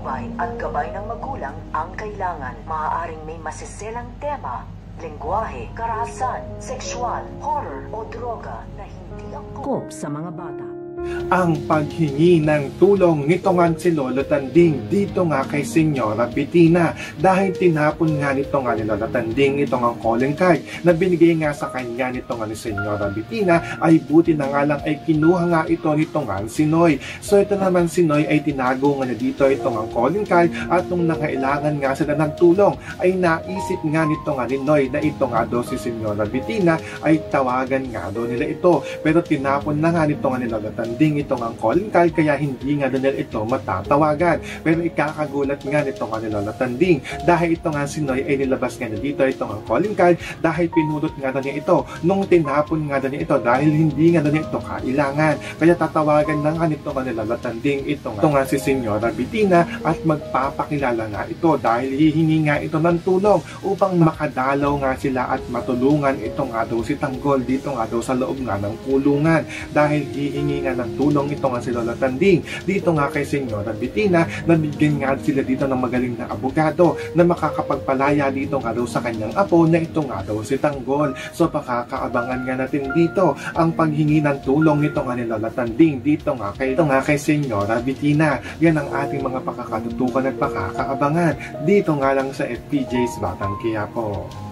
patnubay at gabay ng magulang ang kailangan. Maaaring may masiselang tema, lengguwahe, karahasan, sexual, horror o droga na hindi angkop sa mga bata. Ang paghingi ng tulong nito nga si Lolo Tanding dito nga kay Senyora Bettina dahil tinapon nga nito nga ni Lolo Tanding itong ang calling card na binigay nga sa kanya nito nga ni Senyora Bettina, ay buti na nga lang ay kinuha nga ito nito nga si Noy. So ito naman si Noy ay tinago nga na dito itong ang calling card at nung nangailangan nga sila ng tulong ay naisip nga nito nga ni Noy na ito nga daw si Senyora Bettina ay tawagan nga daw nila ito, pero tinapon na nga nito nga ni Lolo Tanding itong ang calling card kaya hindi nga doon ito matatawagan. Pero ikakagulat nga nito nga ni Lola Tanding dahil ito nga si Noy ay nilabas nga na dito itong ang calling card dahil pinulot nga na niya ito nung tinapon nga na niya ito dahil hindi nga na niya ito kailangan. Kaya tatawagan na nga nito nga ni Lola Tanding ito nga si Senyora Bettina at magpapakilala nga ito dahil hihingi nga ito ng tulong upang makadalaw nga sila at matulungan ito nga daw si Tanggol dito nga daw sa loob nga ng kulungan dahil hihingi nga ng tulong ito nga si Lola Tanding dito nga kay Senyora Bettina na bigyan nga sila dito ng magaling na abogado na makakapagpalaya dito nga daw sa kanyang apo na ito nga daw si Tanggol. So pakakaabangan nga natin dito ang paghingi ng tulong nito nga ni Lola Tanding dito nga kay Senyora Bettina. Yan ang ating mga pakakatutukan at pakakaabangan dito nga lang sa FPJ's Batang Quiapo.